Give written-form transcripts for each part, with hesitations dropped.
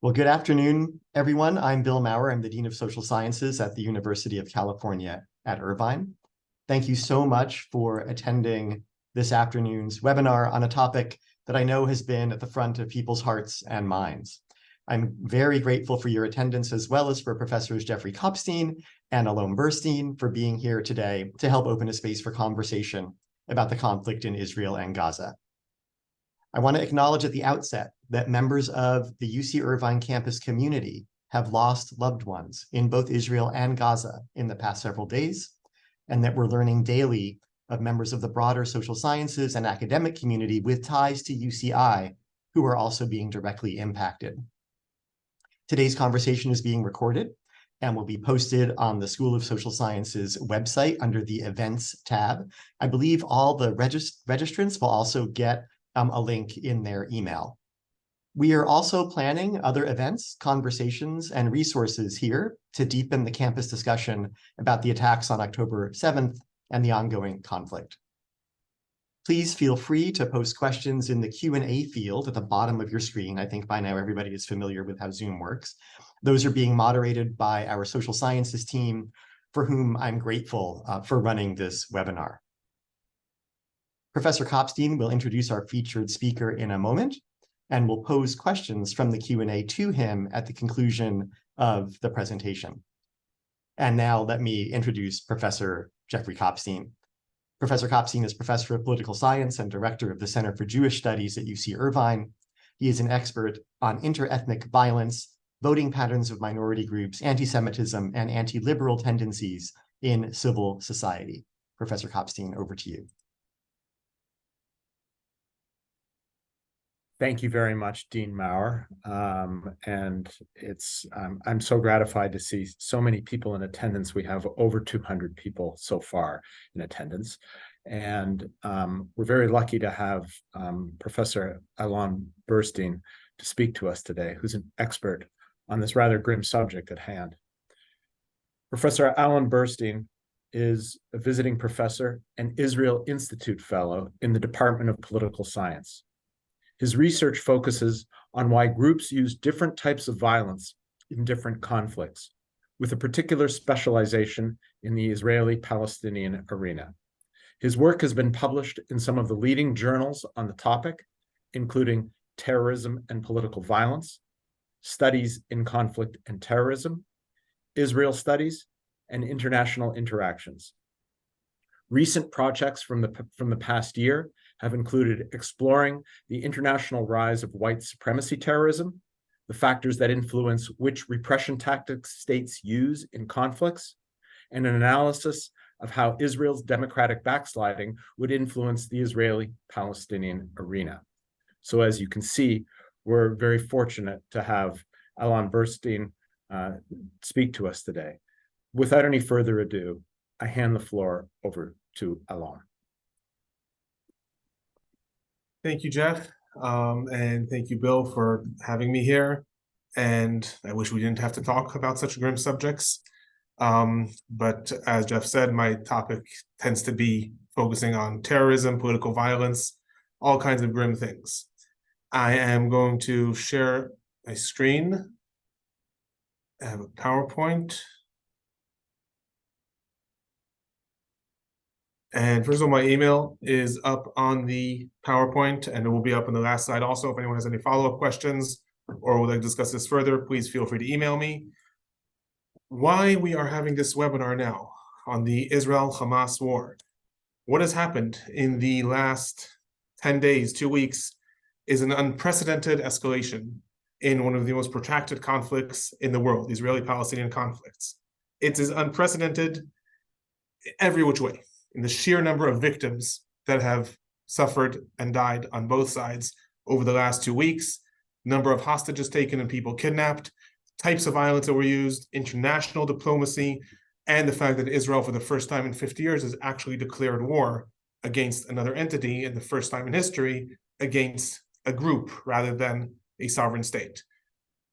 Well, good afternoon, everyone. I'm Bill Maurer. I'm the Dean of Social Sciences at the University of California at Irvine. Thank you so much for attending this afternoon's webinar on a topic that I know has been at the front of people's hearts and minds. I'm very grateful for your attendance, as well as for Professors Jeffrey Kopstein and Alon Burstein for being here today to help open a space for conversation about the conflict in Israel and Gaza. I want to acknowledge at the outset that members of the UC Irvine campus community have lost loved ones in both Israel and Gaza in the past several days, and that we're learning daily of members of the broader social sciences and academic community with ties to UCI who are also being directly impacted. Today's conversation is being recorded and will be posted on the School of Social Sciences website under the Events tab. I believe all the registrants will also get a link in their email. We are also planning other events, conversations, and resources here to deepen the campus discussion about the attacks on October 7th and the ongoing conflict. Please feel free to post questions in the Q&A field at the bottom of your screen. I think by now everybody is familiar with how Zoom works. Those are being moderated by our social sciences team, for whom I'm grateful for running this webinar. Professor Kopstein will introduce our featured speaker in a moment and will pose questions from the Q&A to him at the conclusion of the presentation. And now let me introduce Professor Jeffrey Kopstein. Professor Kopstein is Professor of Political Science and Director of the Center for Jewish Studies at UC Irvine. He is an expert on interethnic violence, voting patterns of minority groups, anti-Semitism, and anti-liberal tendencies in civil society. Professor Kopstein, over to you. Thank you very much, Dean Maurer. And I'm so gratified to see so many people in attendance. We have over 200 people so far in attendance. And we're very lucky to have Professor Alon Burstein to speak to us today, who's an expert on this rather grim subject at hand. Professor Alon Burstein is a visiting professor and Israel Institute Fellow in the Department of Political Science. His research focuses on why groups use different types of violence in different conflicts, with a particular specialization in the Israeli-Palestinian arena. His work has been published in some of the leading journals on the topic, including Terrorism and Political Violence, Studies in Conflict and Terrorism, Israel Studies, and International Interactions. Recent projects from the past year have included exploring the international rise of white supremacy terrorism, the factors that influence which repression tactics states use in conflicts, and an analysis of how Israel's democratic backsliding would influence the Israeli-Palestinian arena. So as you can see, we're very fortunate to have Alon Burstein speak to us today. Without any further ado, I hand the floor over to Alon. Thank you, Jeff, and thank you, Bill, for having me here. And I wish we didn't have to talk about such grim subjects. But as Jeff said, my topic tends to be focusing on terrorism, political violence, all kinds of grim things. I am going to share my screen. I have a PowerPoint. And first of all, my email is up on the PowerPoint, and it will be up on the last slide also. If anyone has any follow-up questions or would like to discuss this further, please feel free to email me. Why we are having this webinar now on the Israel-Hamas war. What has happened in the last 10 days, 2 weeks, is an unprecedented escalation in one of the most protracted conflicts in the world, the Israeli-Palestinian conflicts. It is unprecedented every which way, in the sheer number of victims that have suffered and died on both sides over the last 2 weeks, number of hostages taken and people kidnapped, types of violence that were used, international diplomacy, and the fact that Israel, for the first time in 50 years, has actually declared war against another entity, and the first time in history, against a group rather than a sovereign state.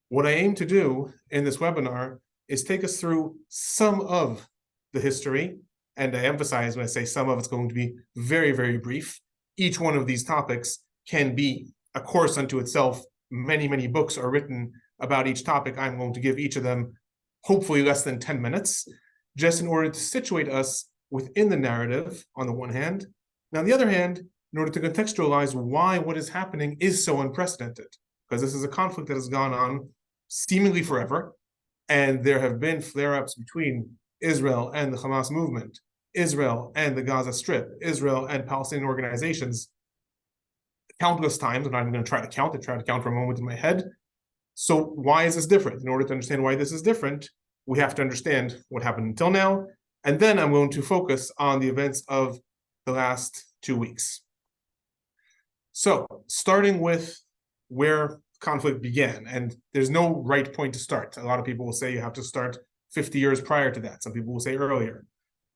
What I aim to do in this webinar is take us through some of the history, and I emphasize when I say some of, it's going to be very, very brief. Each one of these topics can be a course unto itself. Many, many books are written about each topic, I'm going to give each of them hopefully less than 10 minutes, just in order to situate us within the narrative on the one hand. Now, on the other hand, in order to contextualize why what is happening is so unprecedented, because this is a conflict that has gone on seemingly forever, and there have been flare-ups between Israel and the Hamas movement, Israel and the Gaza Strip, Israel and Palestinian organizations, countless times. I'm not even going to try to count. I tried to count for a moment in my head. So why is this different? In order to understand why this is different, we have to understand what happened until now, and then I'm going to focus on the events of the last 2 weeks. So, starting with where conflict began, and there's no right point to start. A lot of people will say you have to start 50 years prior to that. Some people will say earlier.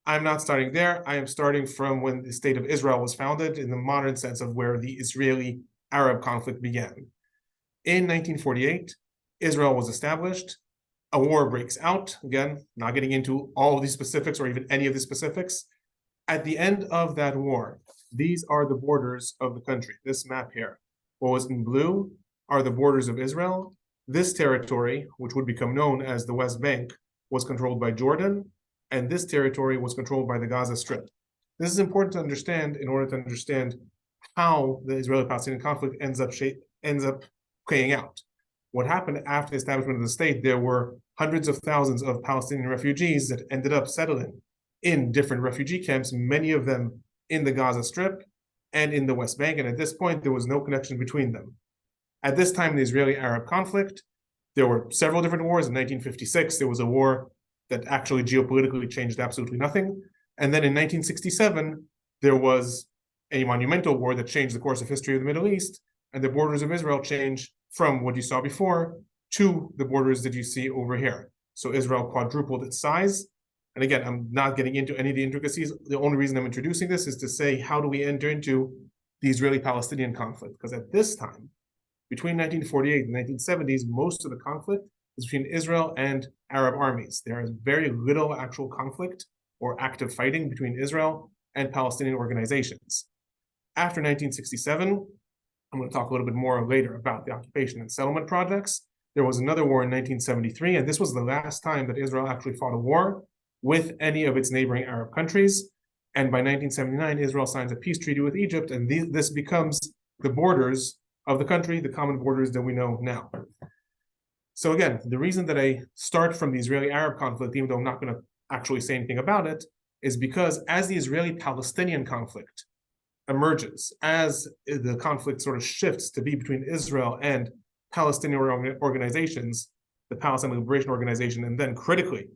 I'm not starting there. I am starting from when the state of Israel was founded in the modern sense of where the Israeli-Arab conflict began. In 1948, Israel was established. A war breaks out. Again, not getting into all of these specifics or even any of the specifics. At the end of that war, these are the borders of the country, this map here. What was in blue are the borders of Israel. This territory, which would become known as the West Bank, was controlled by Jordan, and this territory was controlled by the Gaza Strip. This is important to understand in order to understand how the Israeli-Palestinian conflict ends up playing out. What happened after the establishment of the state, there were hundreds of thousands of Palestinian refugees that ended up settling in different refugee camps, many of them in the Gaza Strip and in the West Bank, and at this point, there was no connection between them. At this time in the Israeli-Arab conflict, there were several different wars. In 1956, there was a war that actually geopolitically changed absolutely nothing. And then in 1967, there was a monumental war that changed the course of history of the Middle East, and the borders of Israel changed from what you saw before to the borders that you see over here. So Israel quadrupled its size. And again, I'm not getting into any of the intricacies. The only reason I'm introducing this is to say, how do we enter into the Israeli-Palestinian conflict? Because at this time, between 1948 and 1970s, most of the conflict is between Israel and Arab armies. There is very little actual conflict or active fighting between Israel and Palestinian organizations. After 1967, I'm going to talk a little bit more later about the occupation and settlement projects. There was another war in 1973, and this was the last time that Israel actually fought a war with any of its neighboring Arab countries. And by 1979, Israel signs a peace treaty with Egypt, and this becomes the borders of the country, the common borders that we know now. So again, the reason that I start from the Israeli-Arab conflict, even though I'm not going to actually say anything about it, is because as the Israeli-Palestinian conflict emerges, as the conflict sort of shifts to be between Israel and Palestinian organizations, the Palestine Liberation Organization, and then critically,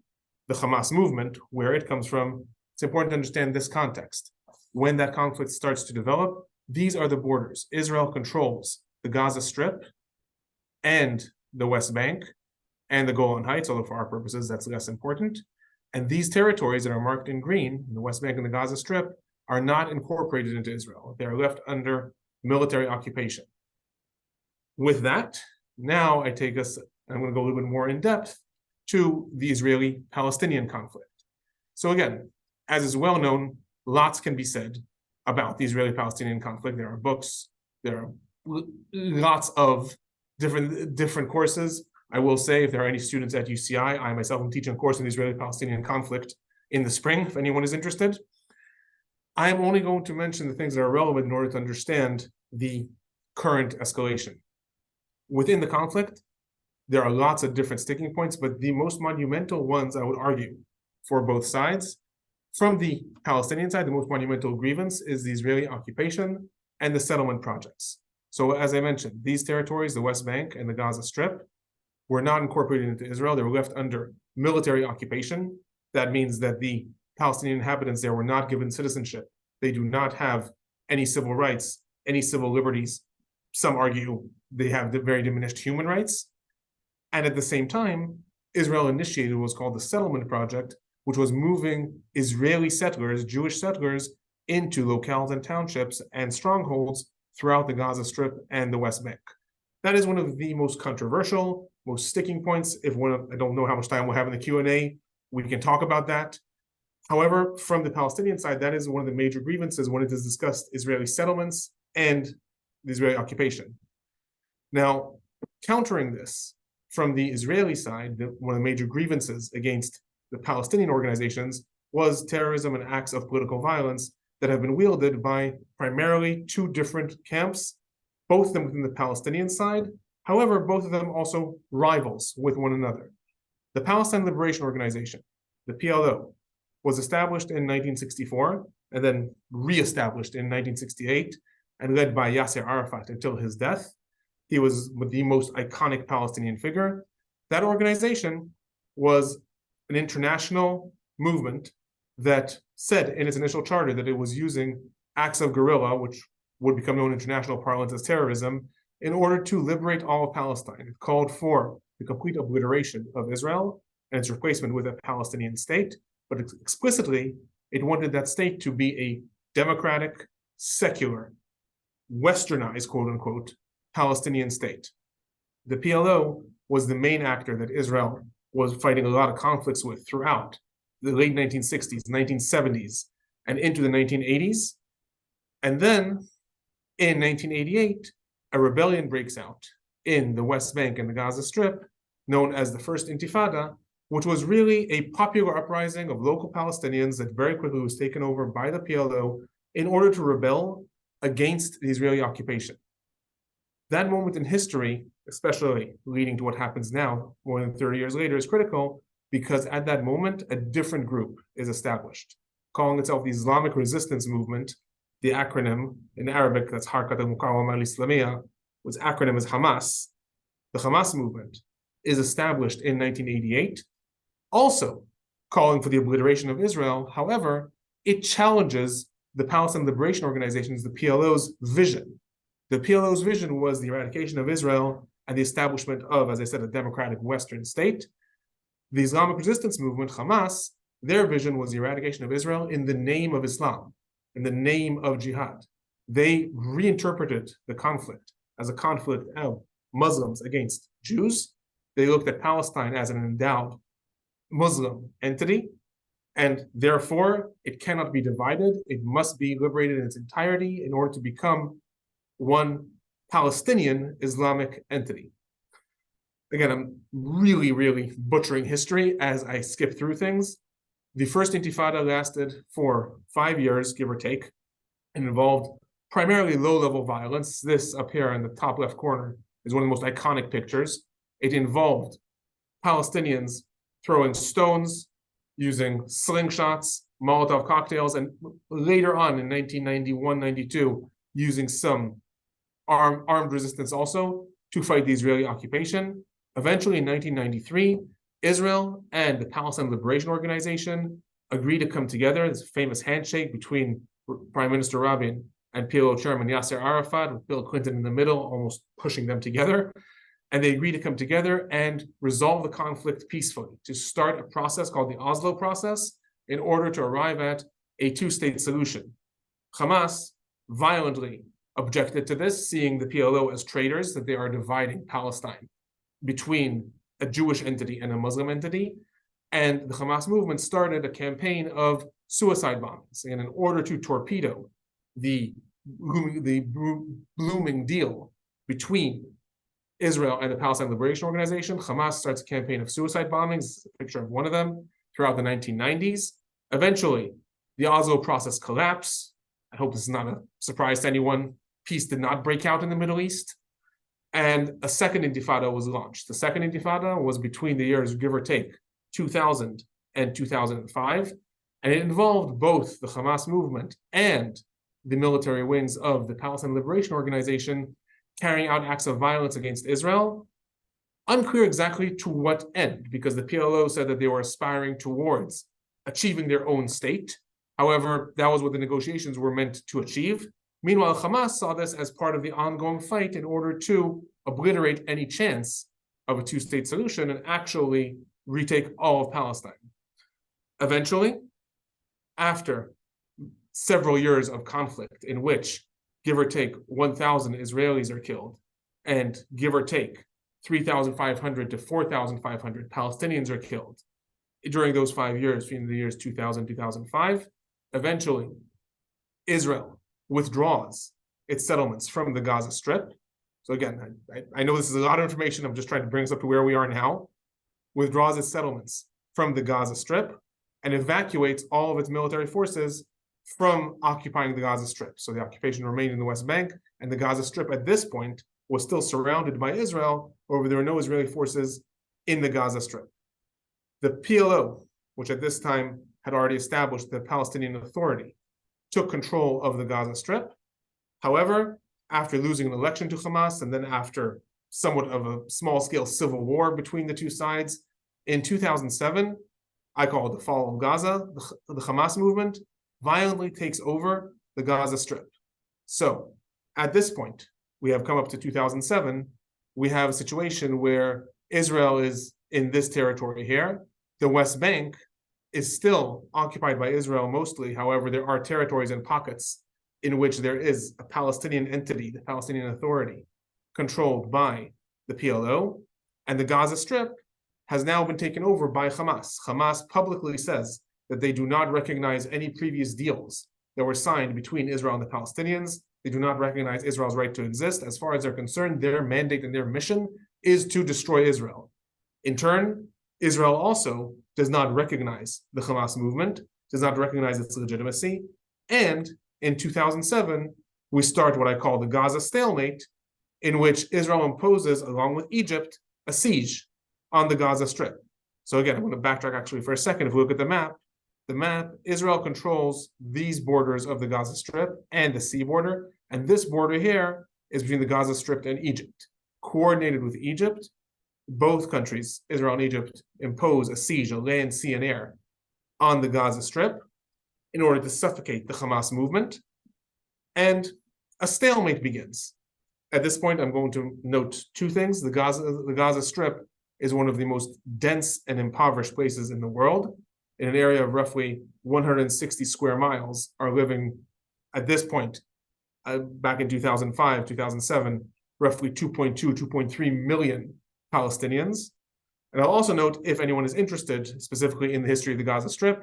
the Hamas movement, where it comes from, it's important to understand this context. When that conflict starts to develop, these are the borders. Israel controls the Gaza Strip and the West Bank and the Golan Heights, although for our purposes, that's less important. And these territories that are marked in green, the West Bank and the Gaza Strip, are not incorporated into Israel. They are left under military occupation. With that, now I'm going to go a little bit more in depth to the Israeli-Palestinian conflict. So again, as is well known, lots can be said about the Israeli-Palestinian conflict. There are books, there are lots of different courses. I will say, if there are any students at UCI, I myself am teaching a course in the Israeli-Palestinian conflict in the spring, if anyone is interested. I am only going to mention the things that are relevant in order to understand the current escalation. Within the conflict, there are lots of different sticking points, but the most monumental ones, I would argue, for both sides. From the Palestinian side, the most monumental grievance is the Israeli occupation and the settlement projects. So as I mentioned, these territories, the West Bank and the Gaza Strip, were not incorporated into Israel. They were left under military occupation. That means that the Palestinian inhabitants there were not given citizenship. They do not have any civil rights, any civil liberties. Some argue they have very diminished human rights. And at the same time, Israel initiated what was called the settlement project, which was moving Israeli settlers, Jewish settlers, into locales and townships and strongholds throughout the Gaza Strip and the West Bank. That is one of the most controversial, most sticking points. I don't know how much time we'll have in the Q&A, we can talk about that. However, from the Palestinian side, that is one of the major grievances when it is discussed Israeli settlements and the Israeli occupation. Now, countering this, from the Israeli side, one of the major grievances against the Palestinian organizations was terrorism and acts of political violence that have been wielded by primarily two different camps, both of them within the Palestinian side. However, both of them also rivals with one another. The Palestine Liberation Organization, the PLO, was established in 1964 and then re-established in 1968 and led by Yasser Arafat until his death. He was the most iconic Palestinian figure. That organization was an international movement that said in its initial charter that it was using acts of guerrilla, which would become known in international parlance as terrorism, in order to liberate all of Palestine. It called for the complete obliteration of Israel and its replacement with a Palestinian state, but explicitly, it wanted that state to be a democratic, secular, westernized, quote unquote, Palestinian state. The PLO was the main actor that Israel was fighting a lot of conflicts with throughout the late 1960s, 1970s, and into the 1980s. And then in 1988, a rebellion breaks out in the West Bank and the Gaza Strip, known as the First Intifada, which was really a popular uprising of local Palestinians that very quickly was taken over by the PLO in order to rebel against the Israeli occupation. That moment in history, especially leading to what happens now, more than 30 years later, is critical because at that moment, a different group is established, calling itself the Islamic Resistance Movement. The acronym in Arabic, that's Harkat al-Muqawama al-Islamiyya, whose acronym is Hamas. The Hamas movement is established in 1988, also calling for the obliteration of Israel. However, it challenges the Palestine Liberation Organization's, the PLO's vision. The PLO's vision was the eradication of Israel and the establishment of, as I said, a democratic Western state. The Islamic Resistance Movement, Hamas, their vision was the eradication of Israel in the name of Islam, in the name of jihad. They reinterpreted the conflict as a conflict of Muslims against Jews. They looked at Palestine as an endowed Muslim entity, and therefore it cannot be divided. It must be liberated in its entirety in order to become one Palestinian Islamic entity. Again, I'm really butchering history as I skip through things. The First Intifada lasted for 5 years, give or take, and involved primarily low-level violence. This up here in the top left corner is one of the most iconic pictures. It involved Palestinians throwing stones, using slingshots, Molotov cocktails, and later on in 1991-92, using some armed resistance also to fight the Israeli occupation. Eventually, in 1993, Israel and the Palestine Liberation Organization agreed to come together. This famous handshake between Prime Minister Rabin and PLO Chairman Yasser Arafat, with Bill Clinton in the middle, almost pushing them together. And they agreed to come together and resolve the conflict peacefully, to start a process called the Oslo process in order to arrive at a two-state solution. Hamas violently objected to this, seeing the PLO as traitors, that they are dividing Palestine between a Jewish entity and a Muslim entity. And the Hamas movement started a campaign of suicide bombings. And in order to torpedo the blooming deal between Israel and the Palestine Liberation Organization, Hamas starts a campaign of suicide bombings. This is a picture of one of them throughout the 1990s. Eventually, the Oslo process collapsed. I hope this is not a surprise to anyone. Peace did not break out in the Middle East. And a second intifada was launched. The second intifada was between the years, give or take, 2000 and 2005. And it involved both the Hamas movement and the military wings of the Palestine Liberation Organization carrying out acts of violence against Israel. Unclear exactly to what end, because the PLO said that they were aspiring towards achieving their own state. However, that was what the negotiations were meant to achieve. Meanwhile, Hamas saw this as part of the ongoing fight in order to obliterate any chance of a two-state solution and actually retake all of Palestine. Eventually, after several years of conflict in which, give or take, 1,000 Israelis are killed, and give or take, 3,500 to 4,500 Palestinians are killed during those 5 years, between the years 2000 2005. Eventually, Israel withdraws its settlements from the Gaza Strip, So again, I know this is a lot of information. I'm just trying to bring us up to where we are now. Withdraws its settlements from the Gaza Strip and evacuates all of its military forces from occupying the Gaza Strip. So the occupation remained in the West Bank, and the Gaza Strip at this point was still surrounded by Israel, or there were no Israeli forces in the Gaza Strip. The PLO, which at this time had already established the Palestinian Authority, took control of the Gaza Strip. However, after losing an election to Hamas, and then after somewhat of a small-scale civil war between the two sides, in 2007, I call it the fall of Gaza, the Hamas movement violently takes over the Gaza Strip. So at this point, we have come up to 2007, we have a situation where Israel is in this territory here. The West Bank is still occupied by Israel mostly. However, there are territories and pockets in which there is a Palestinian entity, the Palestinian Authority, controlled by the PLO, and the Gaza Strip has now been taken over by Hamas. Hamas publicly says that they do not recognize any previous deals that were signed between Israel and the Palestinians. They do not recognize Israel's right to exist. As far as they're concerned, their mandate and their mission is to destroy Israel. In turn, Israel also does not recognize the Hamas movement, does not recognize its legitimacy, and in 2007, we start what I call the Gaza stalemate, in which Israel imposes, along with Egypt, a siege on the Gaza Strip. So again, I'm going to backtrack actually for a second. If we look at the map, Israel controls these borders of the Gaza Strip and the sea border, and this border here is between the Gaza Strip and Egypt. Coordinated with Egypt, both countries, Israel and Egypt, impose a siege, a land, sea, and air, on the Gaza Strip in order to suffocate the Hamas movement, and a stalemate begins. At this point, I'm going to note two things. The Gaza Strip is one of the most dense and impoverished places in the world. In an area of roughly 160 square miles are living, at this point, back in 2005, 2007, roughly 2.3 million Palestinians. And I'll also note, if anyone is interested specifically in the history of the Gaza Strip,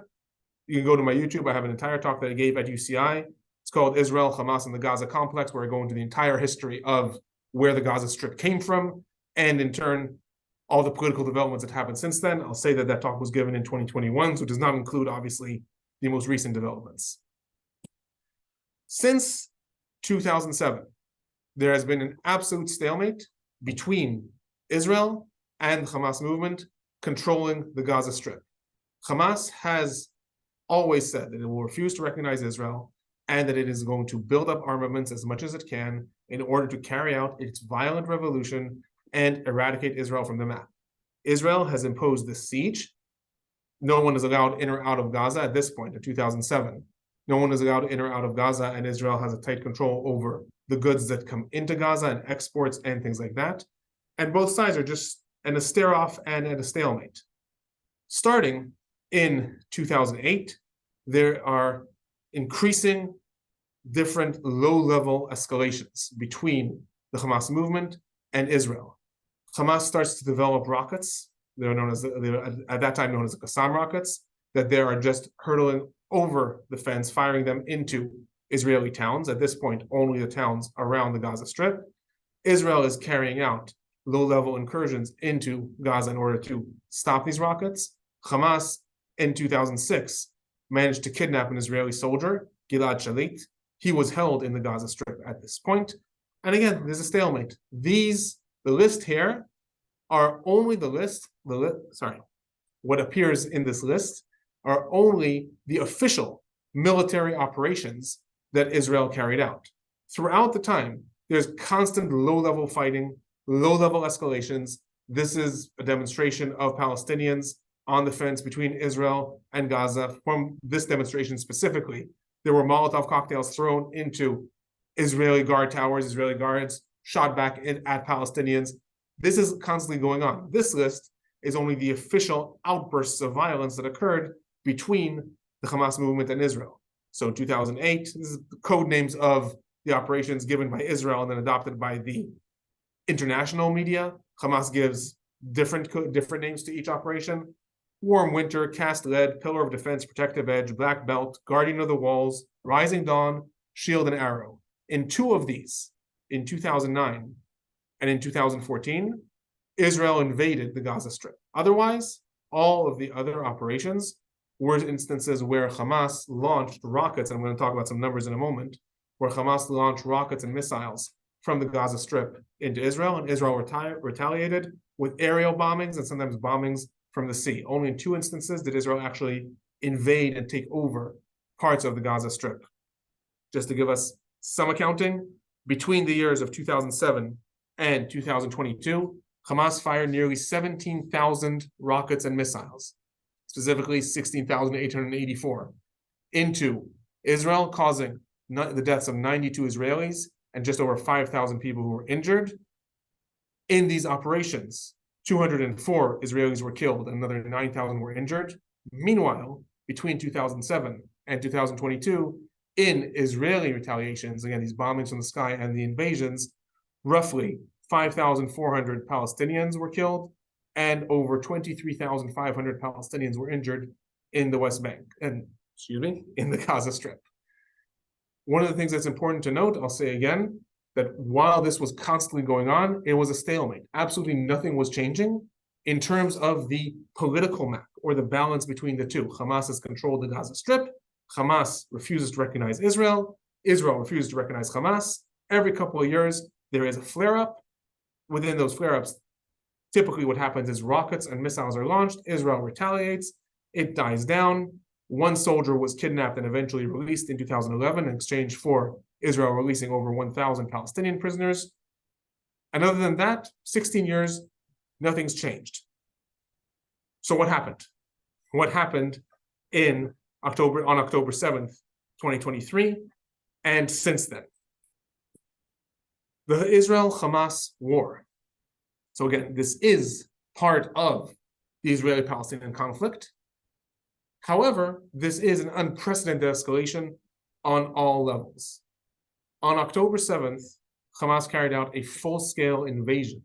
you can go to my YouTube. I have an entire talk that I gave at UCI. It's called Israel, Hamas, and the Gaza Complex, where I go into the entire history of where the Gaza Strip came from, and in turn, all the political developments that happened since then. I'll say that that talk was given in 2021, so it does not include, obviously, the most recent developments. Since 2007, there has been an absolute stalemate between Israel and the Hamas movement controlling the Gaza Strip. Hamas has always said that it will refuse to recognize Israel and that it is going to build up armaments as much as it can in order to carry out its violent revolution and eradicate Israel from the map. Israel has imposed this siege. No one is allowed in or out of Gaza at this point in 2007. No one is allowed in or out of Gaza, and Israel has a tight control over the goods that come into Gaza and exports and things like that. And both sides are just in a stare-off and at a stalemate. Starting in 2008, there are increasing different low-level escalations between the Hamas movement and Israel. Hamas starts to develop rockets. They're at that time known as the Qassam rockets, that they are just hurtling over the fence, firing them into Israeli towns. At this point, only the towns around the Gaza Strip. Israel is carrying out low-level incursions into Gaza in order to stop these rockets. Hamas, in 2006, managed to kidnap an Israeli soldier, Gilad Shalit. He was held in the Gaza Strip at this point. And again, there's a stalemate. The list here are only what appears in this list are only the official military operations that Israel carried out. Throughout the time, there's constant low-level fighting, low-level escalations. This is a demonstration of Palestinians on the fence between Israel and Gaza. From this demonstration specifically, there were Molotov cocktails thrown into Israeli guard towers, Israeli guards shot back at Palestinians. This is constantly going on. This list is only the official outbursts of violence that occurred between the Hamas movement and Israel. So 2008, this is the code names of the operations given by Israel and then adopted by the international media. Hamas gives different names to each operation. Warm Winter, Cast Lead, Pillar of Defense, Protective Edge, Black Belt, Guardian of the Walls, Rising Dawn, Shield and Arrow. In two of these, in 2009, and in 2014, Israel invaded the Gaza Strip. Otherwise, all of the other operations were instances where Hamas launched rockets, and I'm going to talk about some numbers in a moment, where Hamas launched rockets and missiles from the Gaza Strip into Israel, and Israel retaliated with aerial bombings and sometimes bombings from the sea. Only in 2 instances did Israel actually invade and take over parts of the Gaza Strip. Just to give us some accounting, between the years of 2007 and 2022, Hamas fired nearly 17,000 rockets and missiles, specifically 16,884, into Israel, causing the deaths of 92 Israelis and just over 5,000 people who were injured. In these operations, 204 Israelis were killed and another 9,000 were injured. Meanwhile, between 2007 and 2022, in Israeli retaliations, again, these bombings from the sky and the invasions, roughly 5,400 Palestinians were killed and over 23,500 Palestinians were injured in the West Bank, and in the Gaza Strip. One of the things that's important to note, I'll say again, that while this was constantly going on, it was a stalemate. Absolutely nothing was changing in terms of the political map or the balance between the two. Hamas has controlled the Gaza Strip. Hamas refuses to recognize Israel. Israel refuses to recognize Hamas. Every couple of years, there is a flare-up. Within those flare-ups, typically what happens is rockets and missiles are launched. Israel retaliates. It dies down. One soldier was kidnapped and eventually released in 2011 in exchange for Israel releasing over 1,000 Palestinian prisoners. And other than that, 16 years, nothing's changed. So what happened? What happened on October 7th, 2023, and since then? The Israel-Hamas war. So again, this is part of the Israeli-Palestinian conflict. However, this is an unprecedented escalation on all levels. On October 7th, Hamas carried out a full-scale invasion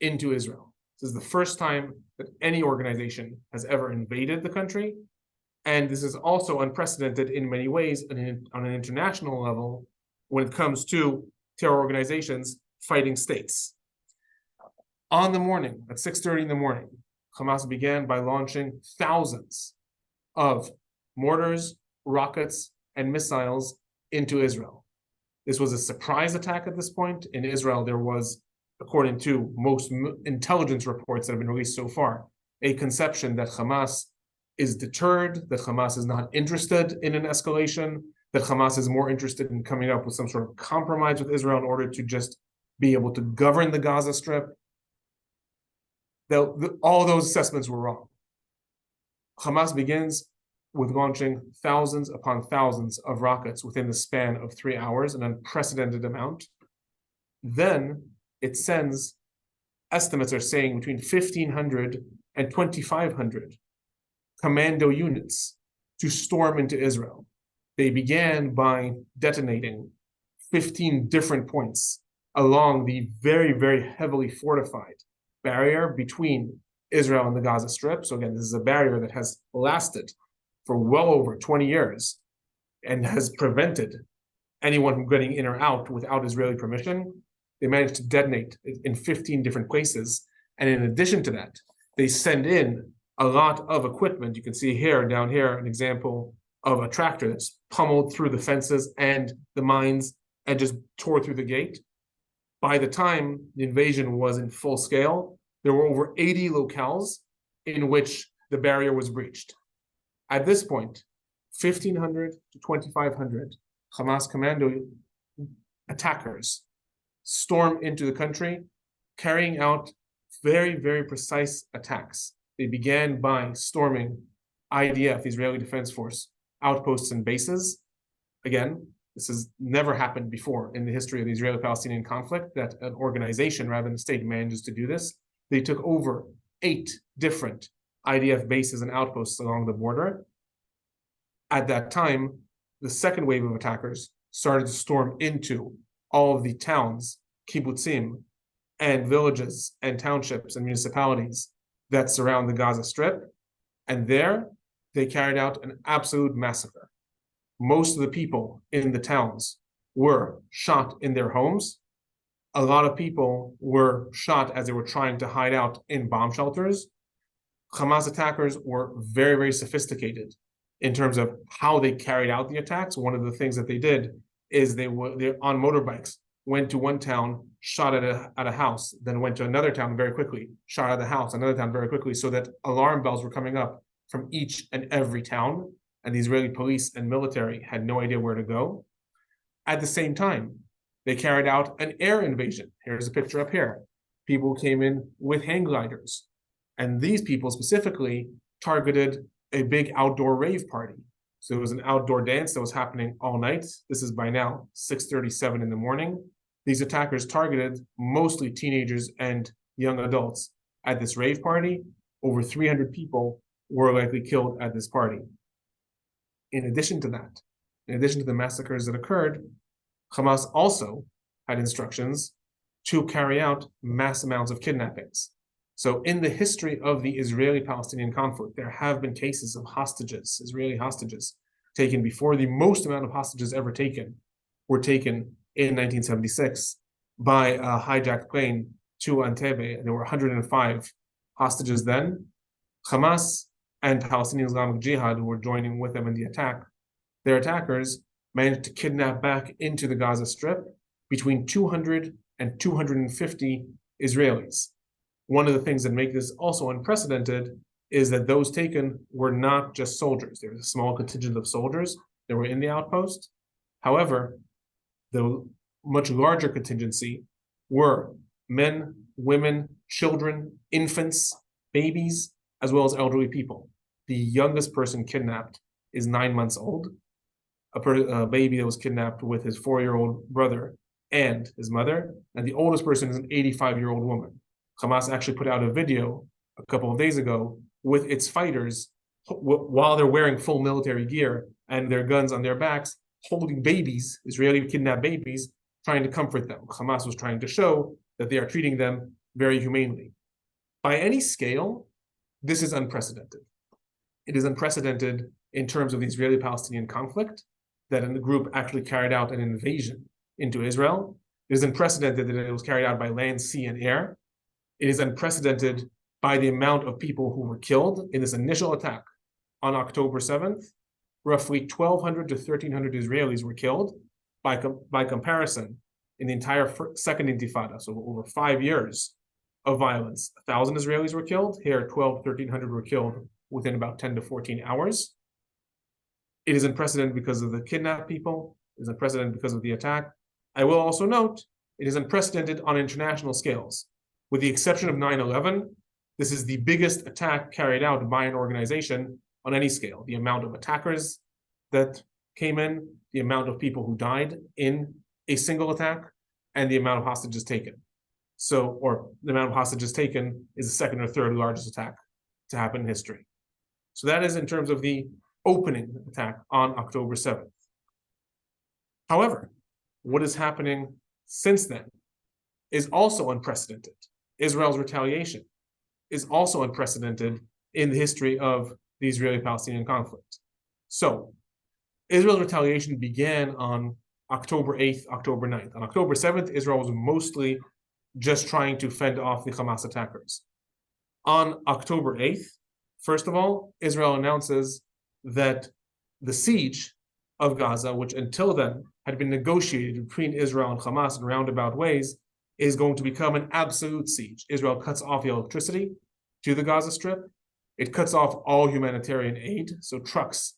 into Israel. This is the first time that any organization has ever invaded the country. And this is also unprecedented in many ways on an international level when it comes to terror organizations fighting states. On the morning, at 6:30 in the morning, Hamas began by launching thousands of mortars, rockets, and missiles into Israel. This was a surprise attack at this point. In Israel, there was, according to most intelligence reports that have been released so far, a conception that Hamas is deterred, that Hamas is not interested in an escalation, that Hamas is more interested in coming up with some sort of compromise with Israel in order to just be able to govern the Gaza Strip. All those assessments were wrong. Hamas begins with launching thousands upon thousands of rockets within the span of 3 hours, an unprecedented amount. Then it sends, estimates are saying, between 1,500 and 2,500 commando units to storm into Israel. They began by detonating 15 different points along the very, very heavily fortified barrier between Israel and the Gaza Strip. So again, this is a barrier that has lasted for well over 20 years and has prevented anyone from getting in or out without Israeli permission. They managed to detonate in 15 different places. And in addition to that, they send in a lot of equipment. You can see here, down here, an example of a tractor that's pummeled through the fences and the mines and just tore through the gate. By the time the invasion was in full scale, there were over 80 locales in which the barrier was breached. At this point, 1,500 to 2,500 Hamas commando attackers storm into the country, carrying out very, very precise attacks. They began by storming IDF, the Israeli Defense Force, outposts and bases. Again, this has never happened before in the history of the Israeli-Palestinian conflict, that an organization rather than a state manages to do this. They took over 8 different IDF bases and outposts along the border. At that time, the second wave of attackers started to storm into all of the towns, kibbutzim, and villages and townships and municipalities that surround the Gaza Strip. And there, they carried out an absolute massacre. Most of the people in the towns were shot in their homes. a lot of people were shot as they were trying to hide out in bomb shelters. Hamas attackers were very, very sophisticated in terms of how they carried out the attacks. One of the things that they did is they're on motorbikes, went to one town, shot at a house, then went to another town very quickly, shot at the house, another town very quickly, so that alarm bells were coming up from each and every town, and the Israeli police and military had no idea where to go. At the same time, they carried out an air invasion. Here's a picture up here. People came in with hang gliders, and these people specifically targeted a big outdoor rave party. So it was an outdoor dance that was happening all night. This is by now 6:37 in the morning. These attackers targeted mostly teenagers and young adults at this rave party. Over 300 people were likely killed at this party. In addition to that, in addition to the massacres that occurred, Hamas also had instructions to carry out mass amounts of kidnappings. So in the history of the Israeli-Palestinian conflict, there have been cases of hostages, Israeli hostages, taken before. The most amount of hostages ever taken were taken in 1976 by a hijacked plane to Entebbe. There were 105 hostages then. Hamas and Palestinian Islamic Jihad were joining with them in the attack. Their attackers managed to kidnap back into the Gaza Strip between 200 and 250 Israelis. One of the things that make this also unprecedented is that those taken were not just soldiers. There was a small contingent of soldiers that were in the outpost. However, the much larger contingency were men, women, children, infants, babies, as well as elderly people. The youngest person kidnapped is 9 months old. A baby that was kidnapped with his 4-year-old brother and his mother, and the oldest person is an 85-year-old woman. Hamas actually put out a video a couple of days ago with its fighters while they're wearing full military gear and their guns on their backs, holding babies, Israeli kidnapped babies, trying to comfort them. Hamas was trying to show that they are treating them very humanely. By any scale, this is unprecedented. It is unprecedented in terms of the Israeli-Palestinian conflict, that a group actually carried out an invasion into Israel. It is unprecedented that it was carried out by land, sea, and air. It is unprecedented by the amount of people who were killed in this initial attack on October 7th. Roughly 1,200 to 1,300 Israelis were killed. By comparison, in the entire second intifada, so over 5 years of violence, 1,000 Israelis were killed. Here, 1,300 were killed within about 10 to 14 hours. It is unprecedented because of the kidnapped people. It is unprecedented because of the attack. I will also note, it is unprecedented on international scales. With the exception of 9/11, this is the biggest attack carried out by an organization on any scale. The amount of attackers that came in, the amount of people who died in a single attack, and the amount of hostages taken. Or the amount of hostages taken is the second or third largest attack to happen in history. So that is in terms of the opening attack on October 7th. However, what is happening since then is also unprecedented. Israel's retaliation is also unprecedented in the history of the Israeli-Palestinian conflict. So, Israel's retaliation began on October 8th, October 9th. On October 7th, Israel was mostly just trying to fend off the Hamas attackers. On October 8th, first of all, Israel announces that the siege of Gaza, which until then had been negotiated between Israel and Hamas in roundabout ways, is going to become an absolute siege. Israel cuts off the electricity to the Gaza Strip. It cuts off all humanitarian aid, so trucks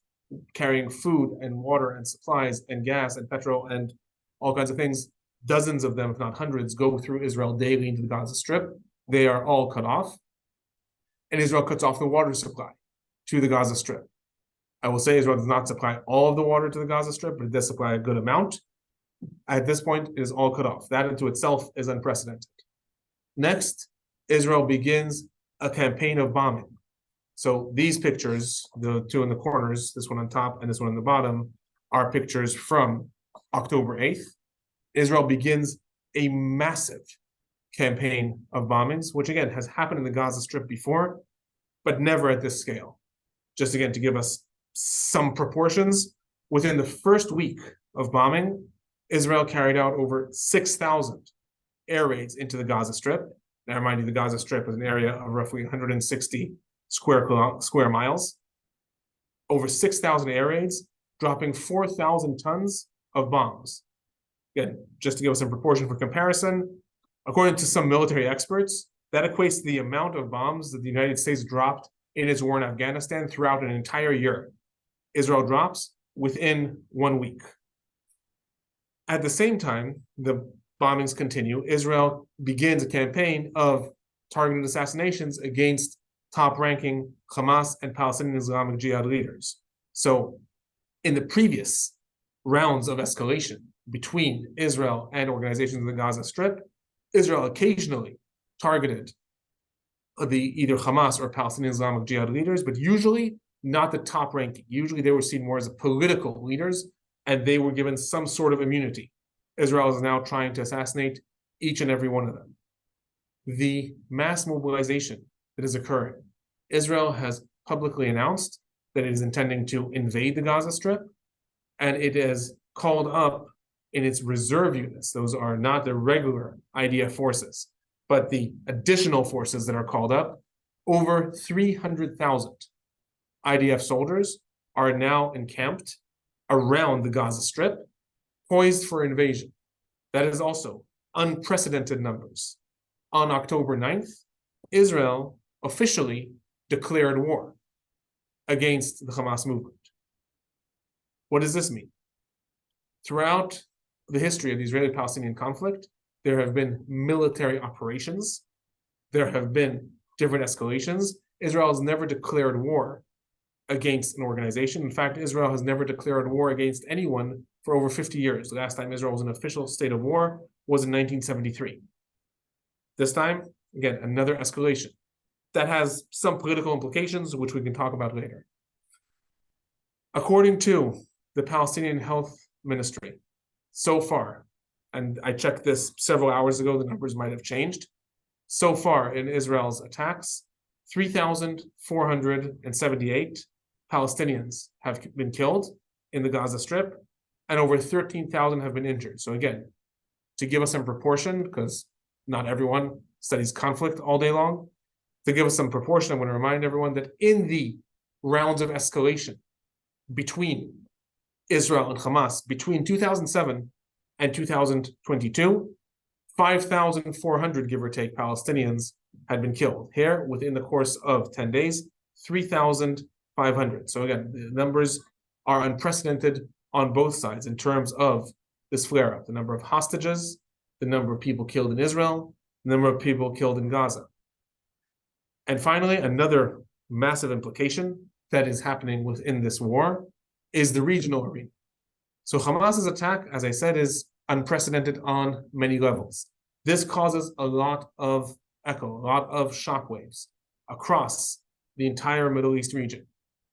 carrying food and water and supplies and gas and petrol and all kinds of things, dozens of them, if not hundreds, go through Israel daily into the Gaza Strip. They are all cut off. And Israel cuts off the water supply to the Gaza Strip. I will say Israel does not supply all of the water to the Gaza Strip, but it does supply a good amount. At this point, it is all cut off. That into itself is unprecedented. Next, Israel begins a campaign of bombing. So these pictures, the two in the corners, this one on top and this one on the bottom, are pictures from October 8th. Israel begins a massive campaign of bombings, which again has happened in the Gaza Strip before, but never at this scale. Just again, to give us some proportions, within the first week of bombing, Israel carried out over 6,000 air raids into the Gaza Strip. Now, remind you, the Gaza Strip is an area of roughly 160 square miles. Over 6,000 air raids, dropping 4,000 tons of bombs. Again, just to give us some proportion for comparison, according to some military experts, that equates to the amount of bombs that the United States dropped in its war in Afghanistan throughout an entire year. Israel drops within 1 week. At the same time, the bombings continue. Israel begins a campaign of targeted assassinations against top-ranking Hamas and Palestinian Islamic Jihad leaders. So, in the previous rounds of escalation between Israel and organizations in the Gaza Strip, Israel occasionally targeted either Hamas or Palestinian Islamic Jihad leaders, but usually not the top ranking. Usually they were seen more as political leaders, and they were given some sort of immunity. Israel is now trying to assassinate each and every one of them. The mass mobilization that is occurring, Israel has publicly announced that it is intending to invade the Gaza Strip, and it has called up in its reserve units. Those are not the regular IDF forces, but the additional forces that are called up. Over 300,000 IDF soldiers are now encamped around the Gaza Strip, poised for invasion. That is also unprecedented numbers. On October 9th, Israel officially declared war against the Hamas movement. What does this mean? Throughout the history of the Israeli-Palestinian conflict, there have been military operations. There have been different escalations. Israel has never declared war against an organization. In fact, Israel has never declared war against anyone for over 50 years. The last time Israel was in an official state of war was in 1973. This time, again, another escalation. That has some political implications, which we can talk about later. According to the Palestinian Health Ministry, so far, and I checked this several hours ago, the numbers might have changed. So far in Israel's attacks, 3,478 Palestinians have been killed in the Gaza Strip, and over 13,000 have been injured. So again, to give us some proportion, because not everyone studies conflict all day long, to give us some proportion, I want to remind everyone that in the rounds of escalation between Israel and Hamas between 2007 and 2022, 5,400, give or take, Palestinians had been killed. Here, within the course of 10 days, 3,500. So again, the numbers are unprecedented on both sides in terms of this flare-up, the number of hostages, the number of people killed in Israel, the number of people killed in Gaza. And finally, another massive implication that is happening within this war is the regional arena. So Hamas's attack, as I said, is unprecedented on many levels. This causes a lot of echo, a lot of shockwaves across the entire Middle East region.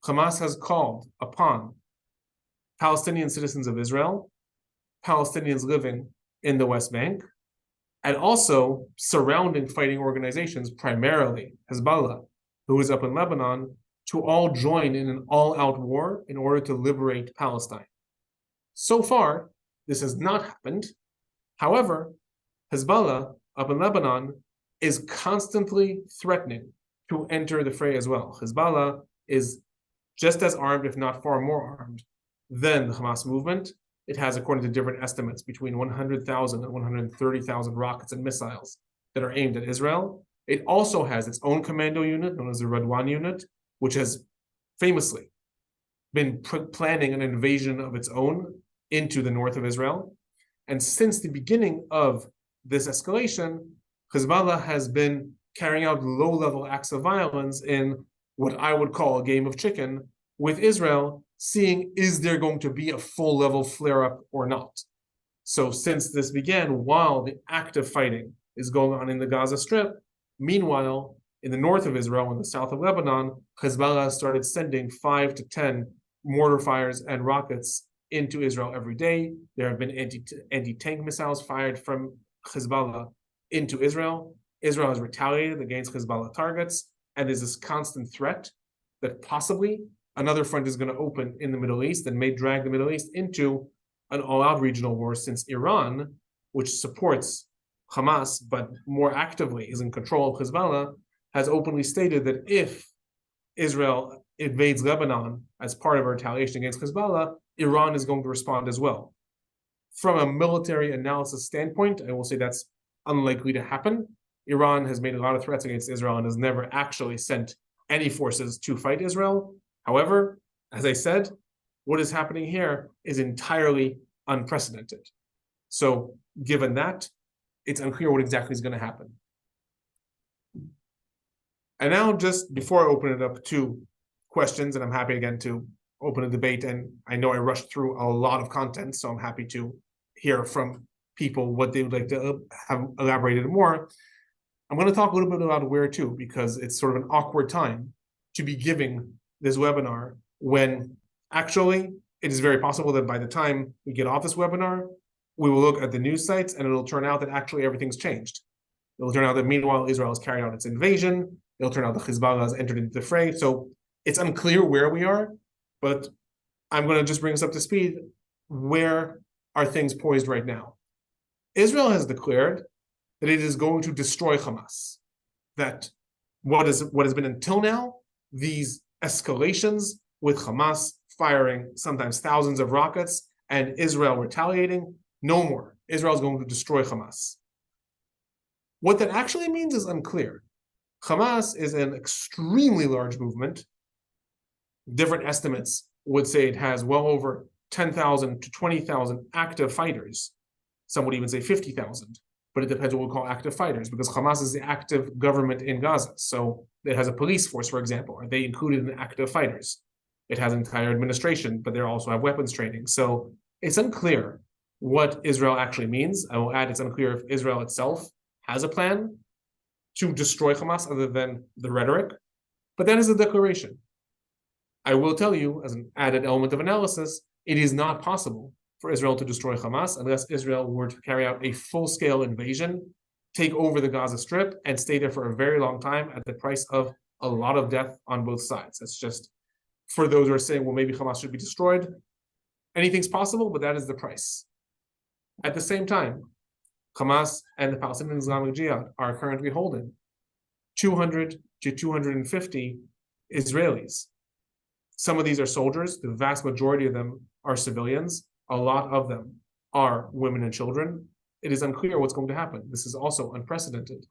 Hamas has called upon Palestinian citizens of Israel, Palestinians living in the West Bank, and also surrounding fighting organizations, primarily Hezbollah, who is up in Lebanon, to all join in an all-out war in order to liberate Palestine. So far, this has not happened. However, Hezbollah up in Lebanon is constantly threatening to enter the fray as well. Hezbollah is just as armed, if not far more armed, than the Hamas movement. It has, according to different estimates, between 100,000 and 130,000 rockets and missiles that are aimed at Israel. It also has its own commando unit, known as the Radwan unit, which has famously been planning an invasion of its own into the north of Israel. And since the beginning of this escalation, Hezbollah has been carrying out low-level acts of violence in what I would call a game of chicken with Israel, seeing is there going to be a full-level flare-up or not. So since this began, while the active fighting is going on in the Gaza Strip, meanwhile, in the north of Israel, in the south of Lebanon, Hezbollah has started sending 5 to 10 mortar fires and rockets into Israel every day. There have been anti-tank missiles fired from Hezbollah into Israel. Israel has retaliated against Hezbollah targets, and there's this constant threat that possibly another front is going to open in the Middle East and may drag the Middle East into an all-out regional war, since Iran, which supports Hamas, but more actively is in control of Hezbollah, has openly stated that if Israel invades Lebanon as part of a retaliation against Hezbollah, Iran is going to respond as well. From a military analysis standpoint, I will say that's unlikely to happen. Iran has made a lot of threats against Israel and has never actually sent any forces to fight Israel. However, as I said, what is happening here is entirely unprecedented. So given that, it's unclear what exactly is going to happen. And now, just before I open it up to questions, and I'm happy again to open a debate, and I know I rushed through a lot of content, so I'm happy to hear from people what they would like to have elaborated more. I'm going to talk a little bit about where to, because it's sort of an awkward time to be giving this webinar when actually it is very possible that by the time we get off this webinar, we will look at the news sites and it'll turn out that actually everything's changed. It'll turn out that meanwhile Israel has carried out its invasion. It'll turn out that Hezbollah has entered into the fray. So it's unclear where we are, but I'm going to just bring us up to speed. Where are things poised right now? Israel has declared that it is going to destroy Hamas. That what has been until now, these escalations with Hamas firing sometimes thousands of rockets and Israel retaliating, no more. Israel is going to destroy Hamas. What that actually means is unclear. Hamas is an extremely large movement. Different estimates would say it has well over 10,000 to 20,000 active fighters. Some would even say 50,000, but it depends what we call active fighters, because Hamas is the active government in Gaza. So it has a police force, for example. Are they included in active fighters? It has an entire administration, but they also have weapons training. So it's unclear what Israel actually means. I will add, it's unclear if Israel itself has a plan to destroy Hamas other than the rhetoric, but that is a declaration. I will tell you, as an added element of analysis, it is not possible for Israel to destroy Hamas unless Israel were to carry out a full-scale invasion, take over the Gaza Strip, and stay there for a very long time at the price of a lot of death on both sides. That's just, for those who are saying, well, maybe Hamas should be destroyed, anything's possible, but that is the price. At the same time, Hamas and the Palestinian Islamic Jihad are currently holding 200 to 250 Israelis. Some of these are soldiers. The vast majority of them are civilians. A lot of them are women and children. It is unclear what's going to happen. This is also unprecedented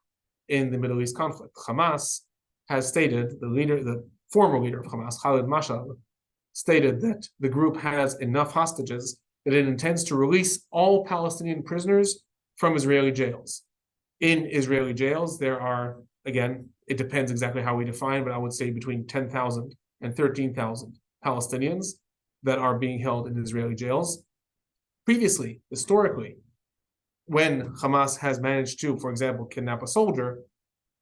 in the Middle East conflict. Hamas has stated, the former leader of Hamas, Khalid Mashal, stated that the group has enough hostages that it intends to release all Palestinian prisoners from Israeli jails. In Israeli jails, there are, again, it depends exactly how we define, but I would say between 10,000 and 13,000 Palestinians that are being held in Israeli jails. Previously, historically, when Hamas has managed to, for example, kidnap a soldier,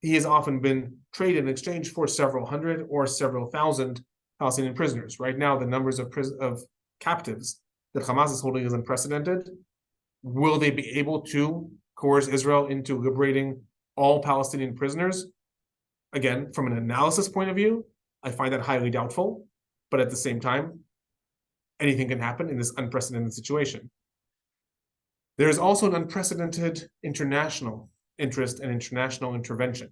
he has often been traded in exchange for several hundred or several thousand Palestinian prisoners. Right now, the numbers of captives that Hamas is holding is unprecedented. Will they be able to coerce Israel into liberating all Palestinian prisoners? Again, from an analysis point of view, I find that highly doubtful, but at the same time, anything can happen in this unprecedented situation. There is also an unprecedented international interest and international intervention.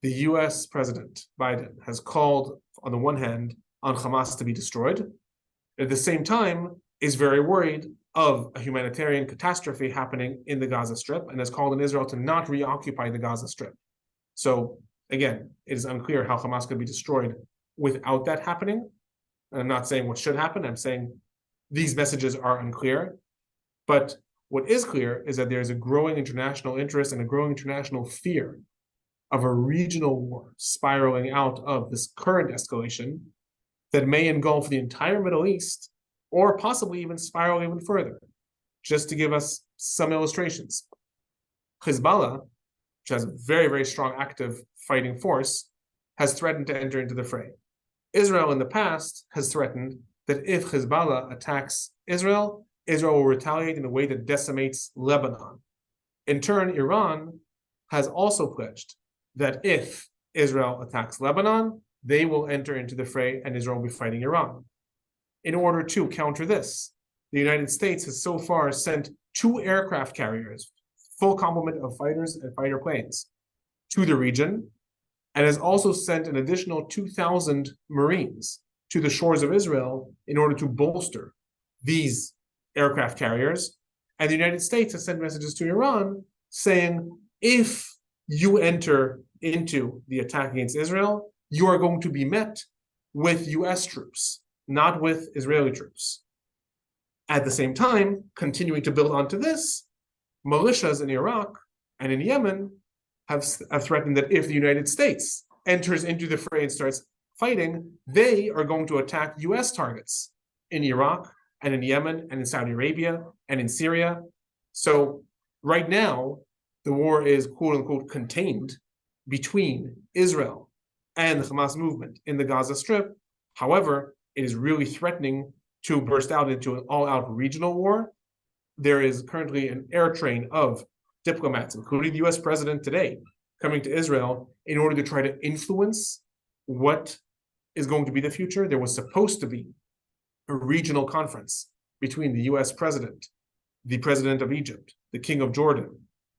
The US President Biden has called, on the one hand, on Hamas to be destroyed, at the same time is very worried of a humanitarian catastrophe happening in the Gaza Strip and has called on Israel to not reoccupy the Gaza Strip. So again, it is unclear how Hamas could be destroyed without that happening. And I'm not saying what should happen. I'm saying these messages are unclear. But what is clear is that there's a growing international interest and a growing international fear of a regional war spiraling out of this current escalation that may engulf the entire Middle East or possibly even spiral even further. Just to give us some illustrations. Hezbollah, which has a very, very strong active fighting force, has threatened to enter into the fray. Israel in the past has threatened that if Hezbollah attacks Israel, Israel will retaliate in a way that decimates Lebanon. In turn, Iran has also pledged that if Israel attacks Lebanon, they will enter into the fray and Israel will be fighting Iran. In order to counter this, the United States has so far sent 2 aircraft carriers full complement of fighters and fighter planes to the region, and has also sent an additional 2,000 Marines to the shores of Israel in order to bolster these aircraft carriers. And the United States has sent messages to Iran saying, if you enter into the attack against Israel, you are going to be met with US troops, not with Israeli troops. At the same time, continuing to build onto this, militias in Iraq and in Yemen have threatened that if the United States enters into the fray and starts fighting, they are going to attack US targets in Iraq and in Yemen and in Saudi Arabia and in Syria. So right now, the war is quote unquote contained between Israel and the Hamas movement in the Gaza Strip. However, it is really threatening to burst out into an all-out regional war. There is currently an air train of diplomats, including the US president today, coming to Israel in order to try to influence what is going to be the future. There was supposed to be a regional conference between the US president, the president of Egypt, the king of Jordan,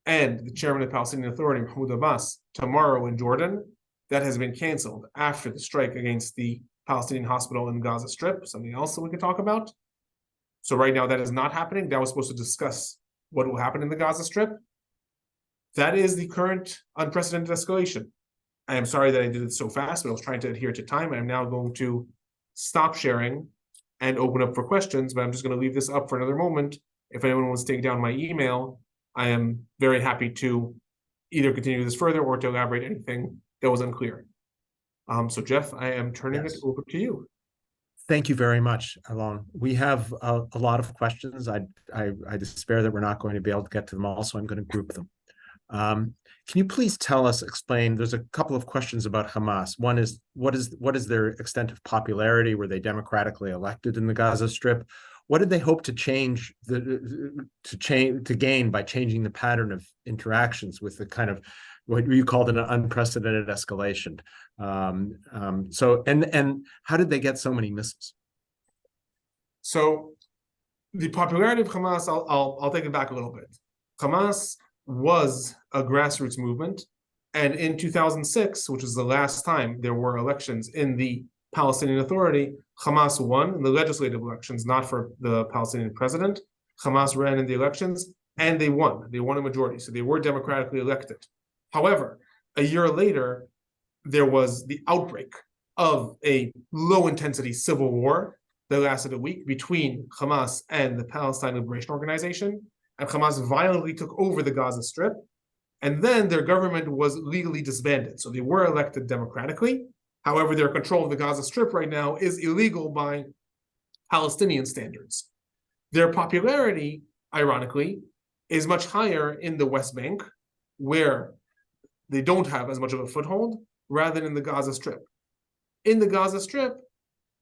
and the chairman of the Palestinian Authority, Mahmoud Abbas, tomorrow in Jordan. That has been canceled after the strike against the Palestinian hospital in Gaza Strip, something else that we could talk about. So right now that is not happening. That was supposed to discuss what will happen in the Gaza Strip. That is the current unprecedented escalation. I am sorry that I did it so fast, but I was trying to adhere to time. I'm now going to stop sharing and open up for questions, but I'm just going to leave this up for another moment. If anyone wants to take down my email, I am very happy to either continue this further or to elaborate anything that was unclear. So Jeff, I am turning it over to you. Thank you very much, Alon. We have a lot of questions. I despair that we're not going to be able to get to them all, so I'm going to group them. Can you please explain, there's a couple of questions about Hamas. One is, what is their extent of popularity? Were they democratically elected in the Gaza Strip? What did they hope to gain by changing the pattern of interactions with the kind of what you called an unprecedented escalation? And how did they get so many missiles? So the popularity of Hamas, I'll take it back a little bit. Hamas was a grassroots movement, and in 2006, which is the last time there were elections in the Palestinian Authority, Hamas won in the legislative elections, not for the Palestinian president. Hamas ran in the elections and they won. They won a majority, so they were democratically elected. However, a year later, there was the outbreak of a low-intensity civil war that lasted a week between Hamas and the Palestine Liberation Organization, and Hamas violently took over the Gaza Strip, and then their government was legally disbanded. So they were elected democratically. However, their control of the Gaza Strip right now is illegal by Palestinian standards. Their popularity, ironically, is much higher in the West Bank, where they don't have as much of a foothold, rather than in the Gaza Strip. In the Gaza Strip,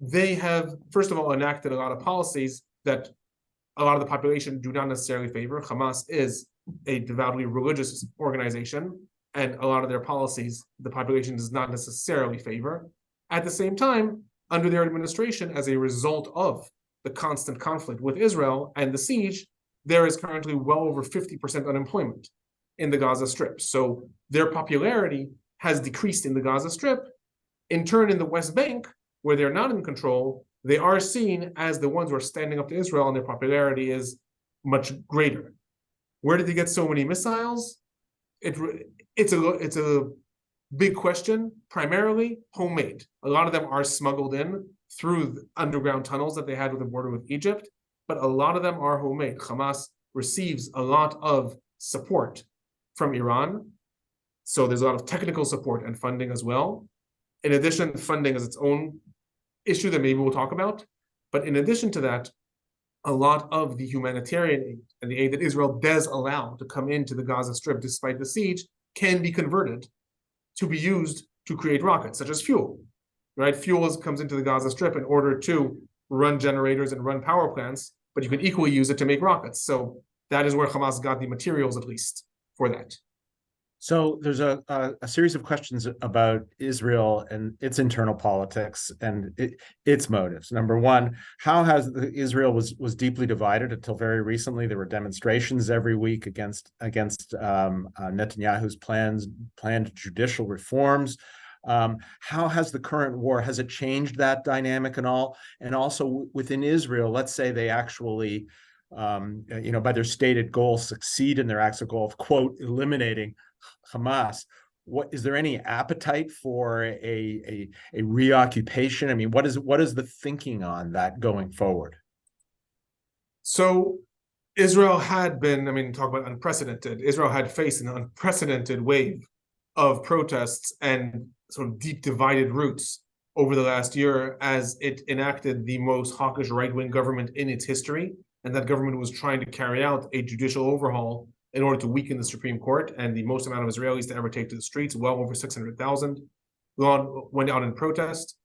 they have, first of all, enacted a lot of policies that a lot of the population do not necessarily favor. Hamas is a devoutly religious organization, and a lot of their policies, the population does not necessarily favor. At the same time, under their administration, as a result of the constant conflict with Israel and the siege, there is currently well over 50% unemployment in the Gaza Strip. So their popularity has decreased in the Gaza Strip. In turn, in the West Bank, where they're not in control, they are seen as the ones who are standing up to Israel, and their popularity is much greater. Where did they get so many missiles? It's a big question. Primarily homemade. A lot of them are smuggled in through the underground tunnels that they had with the border with Egypt, but a lot of them are homemade. Hamas receives a lot of support from Iran, so there's a lot of technical support and funding as well. In addition, funding is its own issue that maybe we'll talk about. But in addition to that, a lot of the humanitarian aid and the aid that Israel does allow to come into the Gaza Strip despite the siege can be converted to be used to create rockets, such as fuel, right? Fuel comes into the Gaza Strip in order to run generators and run power plants, but you can equally use it to make rockets. So that is where Hamas got the materials, at least, for that. So there's a series of questions about Israel and its internal politics and its motives. Number one, how has Israel was deeply divided until very recently. There were demonstrations every week against Netanyahu's planned judicial reforms. How has the current war, has it changed that dynamic and all? And also within Israel, let's say they actually, by their stated goal, succeed in their actual goal of, quote, eliminating Hamas. What is there any appetite for a reoccupation? I mean, what is the thinking on that going forward? So Israel had been, talk about unprecedented. Israel had faced an unprecedented wave of protests and sort of deep divided roots over the last year as it enacted the most hawkish right-wing government in its history. And that government was trying to carry out a judicial overhaul in order to weaken the Supreme Court, and the most amount of Israelis to ever take to the streets, well over 600,000, went out in protest.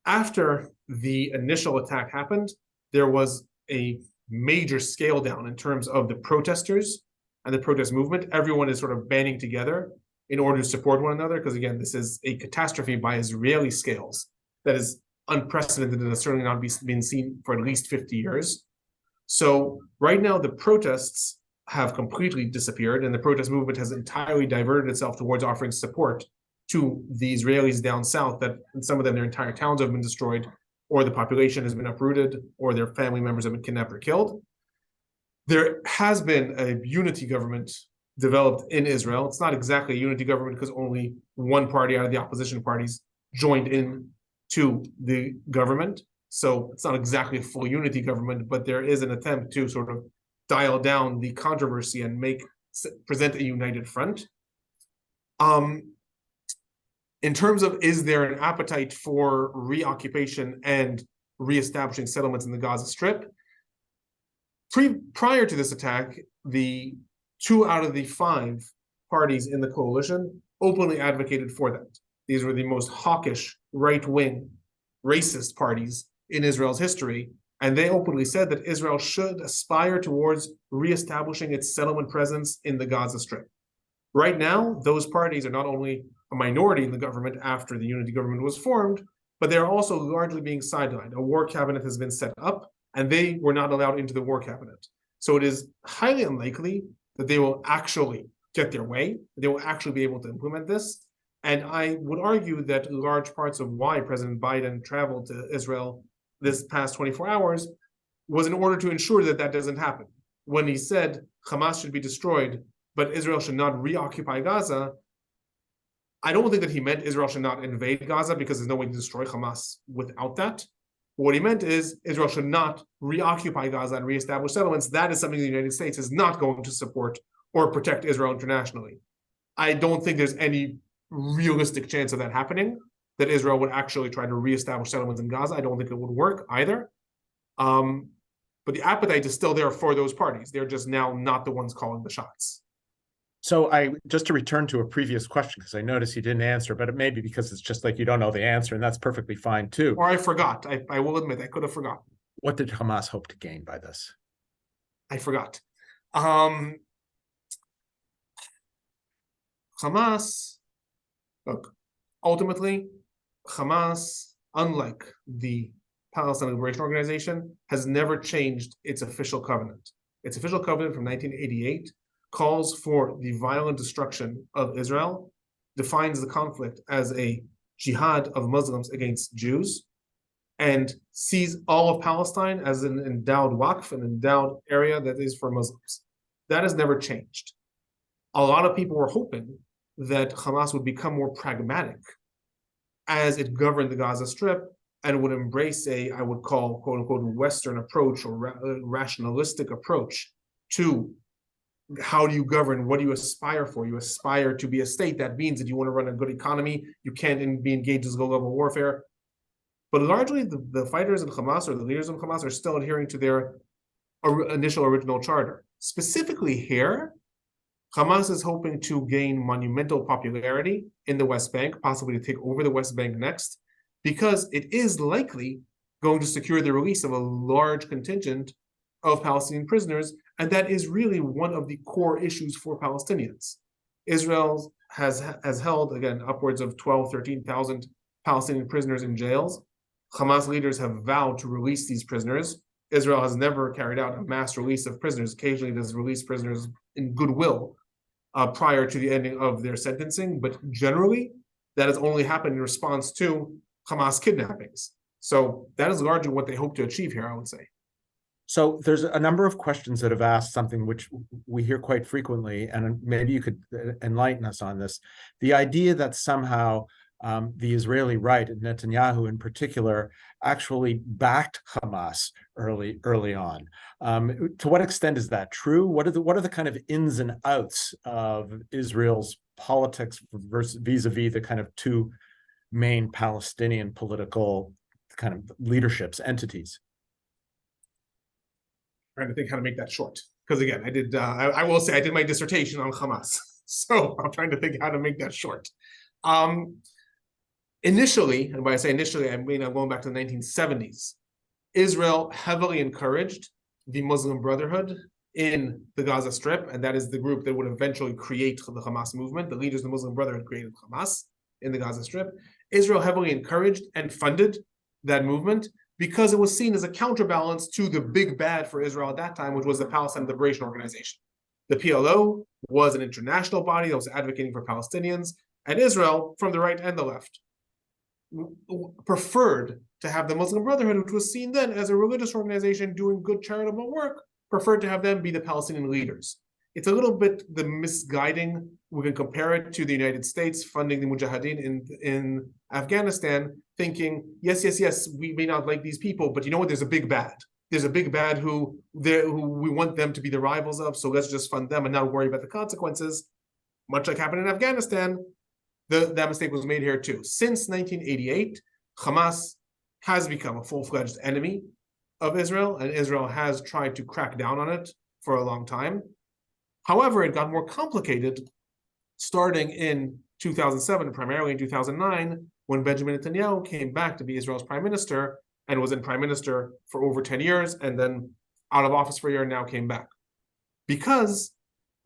After the initial attack happened, there was a major scale down in terms of the protesters and the protest movement. Everyone is sort of banding together in order to support one another, because again, this is a catastrophe by Israeli scales that is unprecedented and has certainly not been seen for at least 50 years. So right now, the protests have completely disappeared, and the protest movement has entirely diverted itself towards offering support to the Israelis down south, that in some of them, their entire towns have been destroyed, or the population has been uprooted, or their family members have been kidnapped or killed. There has been a unity government developed in Israel. It's not exactly a unity government because only one party out of the opposition parties joined in to the government. So it's not exactly a full unity government, but there is an attempt to sort of dial down the controversy and present a united front. In terms of, is there an appetite for reoccupation and reestablishing settlements in the Gaza Strip? Prior to this attack, the 2 out of the 5 parties in the coalition openly advocated for that. These were the most hawkish, right-wing, racist parties in Israel's history, and they openly said that Israel should aspire towards reestablishing its settlement presence in the Gaza Strip. Right now, those parties are not only a minority in the government after the unity government was formed, but they're also largely being sidelined. A war cabinet has been set up, and they were not allowed into the war cabinet. So it is highly unlikely that they will actually get their way. They will actually be able to implement this. And I would argue that large parts of why President Biden traveled to Israel this past 24 hours was in order to ensure that that doesn't happen. When he said Hamas should be destroyed, but Israel should not reoccupy Gaza, I don't think that he meant Israel should not invade Gaza, because there's no way to destroy Hamas without that. What he meant is Israel should not reoccupy Gaza and reestablish settlements. That is something the United States is not going to support or protect Israel internationally. I don't think there's any realistic chance of that happening, that Israel would actually try to reestablish settlements in Gaza. I don't think it would work either. But the appetite is still there for those parties. They're just now not the ones calling the shots. So just to return to a previous question, because I noticed you didn't answer, but it may be because it's just like you don't know the answer, and that's perfectly fine too. Or I forgot. I will admit I could have forgotten. What did Hamas hope to gain by this? I forgot. Hamas, look, ultimately, Hamas, unlike the Palestine Liberation Organization, has never changed its official covenant. Its official covenant from 1988 calls for the violent destruction of Israel, defines the conflict as a jihad of Muslims against Jews, and sees all of Palestine as an endowed waqf, an endowed area that is for Muslims. That has never changed. A lot of people were hoping that Hamas would become more pragmatic as it governed the Gaza Strip and would embrace a, I would call, quote unquote, Western approach or rationalistic approach to how do you govern? What do you aspire for? You aspire to be a state. That means that you want to run a good economy. You can't be engaged in low-level warfare. But largely, the fighters in Hamas, or the leaders of Hamas, are still adhering to their initial original charter. Specifically here, Hamas is hoping to gain monumental popularity in the West Bank, possibly to take over the West Bank next, because it is likely going to secure the release of a large contingent of Palestinian prisoners, and that is really one of the core issues for Palestinians. Israel has held, again, upwards of 12, 13,000 Palestinian prisoners in jails. Hamas leaders have vowed to release these prisoners. Israel has never carried out a mass release of prisoners. Occasionally, it has released prisoners in goodwill prior to the ending of their sentencing, but generally, that has only happened in response to Hamas kidnappings. So that is largely what they hope to achieve here, I would say. So there's a number of questions that have asked something which we hear quite frequently, and maybe you could enlighten us on this. The idea that somehow the Israeli right, and Netanyahu in particular, actually backed Hamas early on. To what extent is that true? What are the kind of ins and outs of Israel's politics vis-a-vis the kind of two main Palestinian political kind of leaderships, entities? Trying to think how to make that short, because again, I will say I did my dissertation on Hamas, so I'm trying to think how to make that short. Initially, and when I say initially, I mean I'm going back to the 1970s, Israel heavily encouraged the Muslim Brotherhood in the Gaza Strip, and that is the group that would eventually create the Hamas movement. The leaders of the Muslim Brotherhood created Hamas in the Gaza Strip. Israel heavily encouraged and funded that movement because it was seen as a counterbalance to the big bad for Israel at that time, which was the Palestine Liberation Organization. The PLO was an international body that was advocating for Palestinians, and Israel, from the right and the left, preferred to have the Muslim Brotherhood, which was seen then as a religious organization doing good charitable work, preferred to have them be the Palestinian leaders. It's a little bit the misguiding. We can compare it to the United States funding the Mujahideen in Afghanistan, thinking, yes, we may not like these people, but you know what? There's a big bad. There's a big bad who we want them to be the rivals of, so let's just fund them and not worry about the consequences. Much like happened in Afghanistan, that mistake was made here too. Since 1988, Hamas has become a full-fledged enemy of Israel, and Israel has tried to crack down on it for a long time. However, it got more complicated starting in 2007, primarily in 2009, when Benjamin Netanyahu came back to be Israel's prime minister and was in prime minister for over 10 years and then out of office for a year and now came back. Because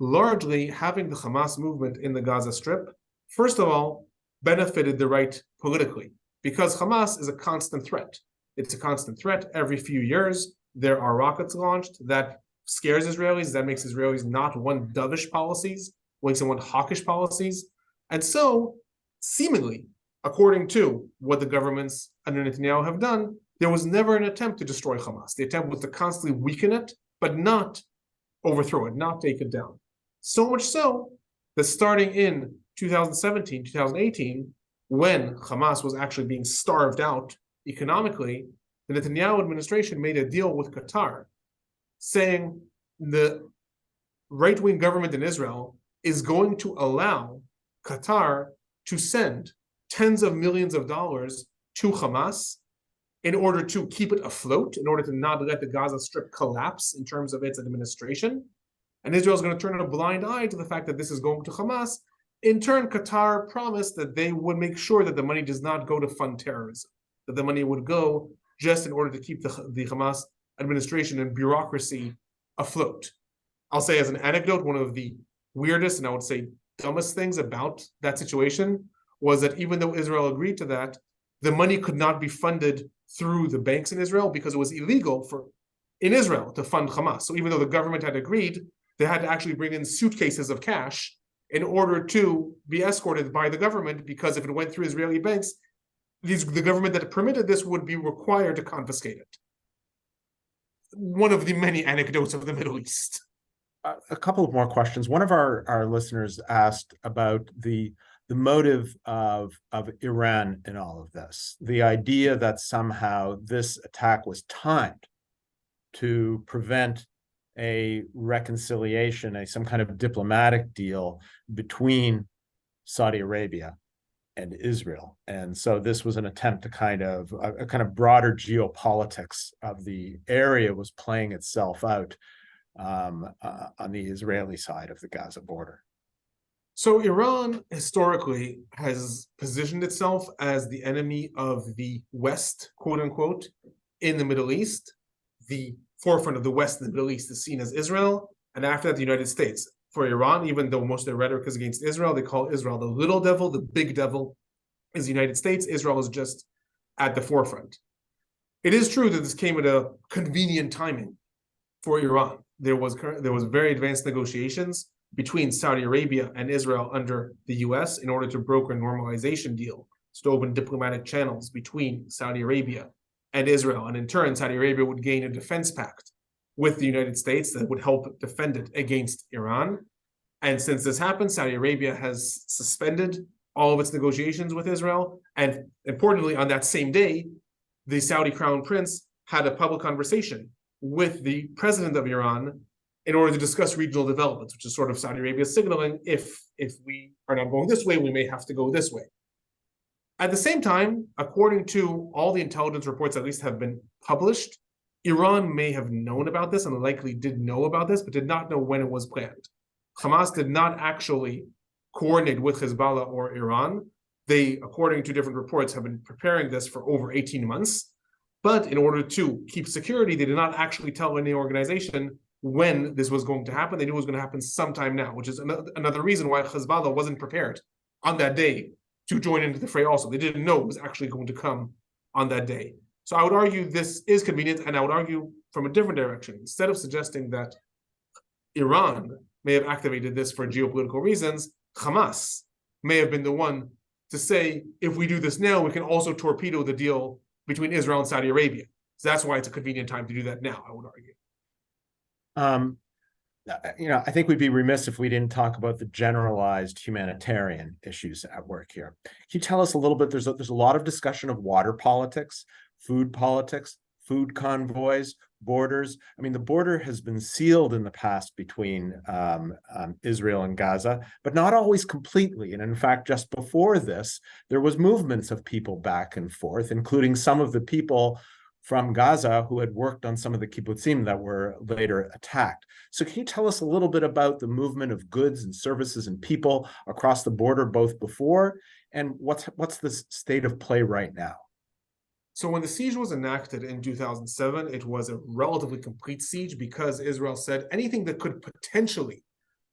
largely having the Hamas movement in the Gaza Strip, first of all, benefited the right politically, because Hamas is a constant threat. It's a constant threat. Every few years, there are rockets launched. That scares Israelis. That makes Israelis not want dovish policies, makes them want hawkish policies. And so, seemingly, according to what the governments under Netanyahu have done, there was never an attempt to destroy Hamas. The attempt was to constantly weaken it, but not overthrow it, not take it down. So much so that starting in 2017, 2018, when Hamas was actually being starved out economically, the Netanyahu administration made a deal with Qatar, saying the right-wing government in Israel is going to allow Qatar to send tens of millions of dollars to Hamas in order to keep it afloat, in order to not let the Gaza Strip collapse in terms of its administration. And Israel is going to turn a blind eye to the fact that this is going to Hamas. In turn, Qatar promised that they would make sure that the money does not go to fund terrorism, that the money would go just in order to keep the Hamas administration and bureaucracy afloat. I'll say as an anecdote, one of the weirdest and I would say dumbest things about that situation was that even though Israel agreed to that, the money could not be funded through the banks in Israel because it was illegal in Israel to fund Hamas. So even though the government had agreed, they had to actually bring in suitcases of cash in order to be escorted by the government, because if it went through Israeli banks, the government that permitted this would be required to confiscate it. One of the many anecdotes of the Middle East. A couple of more questions. One of our listeners asked about the motive of Iran in all of this. The idea that somehow this attack was timed to prevent a reconciliation, some kind of diplomatic deal between Saudi Arabia and Israel. And so this was an attempt to kind of a broader geopolitics of the area was playing itself out on the Israeli side of the Gaza border. So Iran historically has positioned itself as the enemy of the West, quote unquote, in the Middle East. The forefront of the West in the Middle East is seen as Israel, and after that, the United States. for Iran, even though most of their rhetoric is against Israel. They call Israel the little devil. The big devil is the United States. Israel is just at the forefront. It is true that this came at a convenient timing for Iran. There was very advanced negotiations between Saudi Arabia and Israel under the US in order to broker a normalization deal, to open diplomatic channels between Saudi Arabia and Israel. And in turn, Saudi Arabia would gain a defense pact with the United States that would help defend it against Iran. And since this happened, Saudi Arabia has suspended all of its negotiations with Israel. And importantly, on that same day, the Saudi crown prince had a public conversation with the president of Iran in order to discuss regional developments, which is sort of Saudi Arabia signaling, if we are not going this way, we may have to go this way. At the same time, according to all the intelligence reports that at least have been published, Iran may have known about this and likely did know about this, but did not know when it was planned. Hamas did not actually coordinate with Hezbollah or Iran. They, according to different reports, have been preparing this for over 18 months. But in order to keep security, they did not actually tell any organization when this was going to happen. They knew it was going to happen sometime now, which is another reason why Hezbollah wasn't prepared on that day to join into the fray also. They didn't know it was actually going to come on that day. So I would argue this is convenient, and I would argue from a different direction. Instead of suggesting that Iran may have activated this for geopolitical reasons, Hamas may have been the one to say, if we do this now, we can also torpedo the deal between Israel and Saudi Arabia. So that's why it's a convenient time to do that now, I would argue. I think we'd be remiss if we didn't talk about the generalized humanitarian issues at work here. Can you tell us a little bit? There's a lot of discussion of water politics, food convoys, borders. I mean, the border has been sealed in the past between Israel and Gaza, but not always completely. And in fact, just before this, there was movements of people back and forth, including some of the people from Gaza who had worked on some of the kibbutzim that were later attacked. So can you tell us a little bit about the movement of goods and services and people across the border, both before and what's the state of play right now? So when the siege was enacted in 2007, it was a relatively complete siege because Israel said anything that could potentially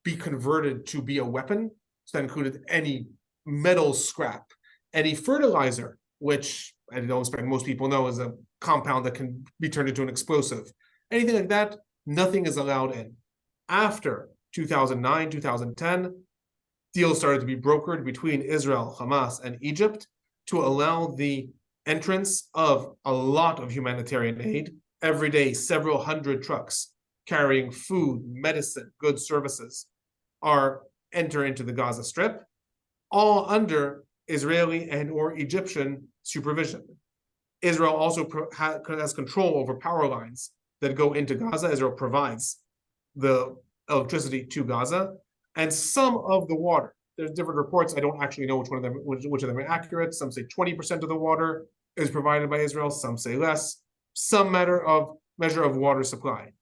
be converted to be a weapon, so that included any metal scrap, any fertilizer, which I don't expect most people know is a compound that can be turned into an explosive. Anything like that, nothing is allowed in. After 2009, 2010, deals started to be brokered between Israel, Hamas, and Egypt to allow the entrance of a lot of humanitarian aid. Every day, several hundred trucks carrying food, medicine, goods, services enter into the Gaza Strip, all under Israeli and or Egyptian supervision. Israel also has control over power lines that go into Gaza. Israel provides the electricity to Gaza, and some of the water. There's different reports. I don't actually know which of them are accurate. Some say 20% of the water is provided by Israel. Some say less. Some measure of water supply.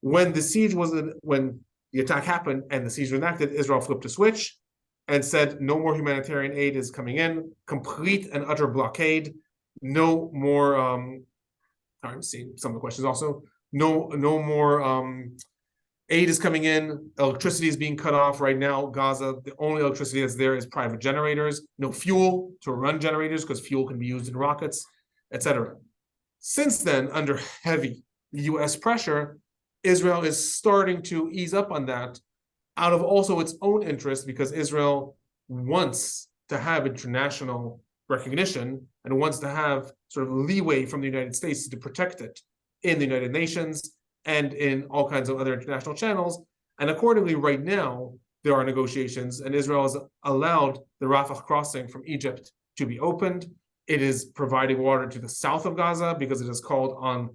When the attack happened and the siege was enacted, Israel flipped a switch and said no more humanitarian aid is coming in. Complete and utter blockade. No more. I'm seeing some of the questions also. No more aid is coming in. Electricity is being cut off right now. Gaza, the only electricity that's there is private generators. No fuel to run generators because fuel can be used in rockets, etc. Since then, under heavy U.S. pressure, Israel is starting to ease up on that out of also its own interest, because Israel wants to have international recognition and wants to have sort of leeway from the United States to protect it in the United Nations and in all kinds of other international channels. And accordingly, right now, there are negotiations, and Israel has allowed the Rafah crossing from Egypt to be opened. It is providing water to the south of Gaza because it has called on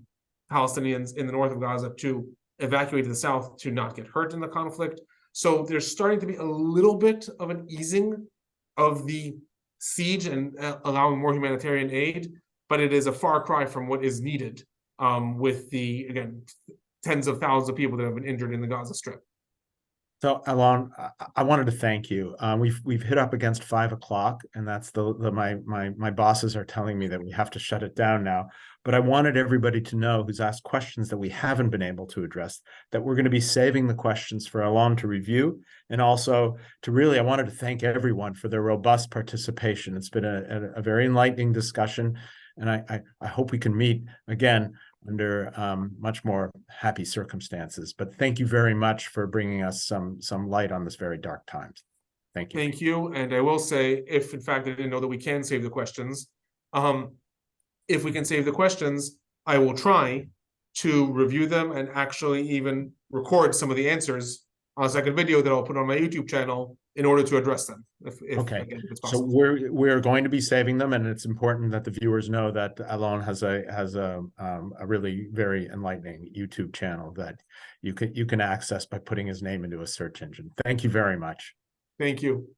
Palestinians in the north of Gaza to evacuate to the south to not get hurt in the conflict. So there's starting to be a little bit of an easing of the siege and allowing more humanitarian aid, but it is a far cry from what is needed with the, again, tens of thousands of people that have been injured in the Gaza Strip. So Alon, I wanted to thank you. We've hit up against 5 o'clock, and that's my bosses are telling me that we have to shut it down now. But I wanted everybody to know who's asked questions that we haven't been able to address, that we're going to be saving the questions for Alon to review, and also I wanted to thank everyone for their robust participation. It's been a very enlightening discussion, and I hope we can meet again under much more happy circumstances. But thank you very much for bringing us some light on this very dark times. Thank you. Thank you. And I will say, if in fact I didn't know that we can save the questions, if we can save the questions, I will try to review them and actually even record some of the answers on a second video that I'll put on my YouTube channel in order to address them. Okay, again, if it's so possible. we're going to be saving them, and it's important that the viewers know that Alon has a really very enlightening YouTube channel that you can access by putting his name into a search engine. Thank you very much. Thank you.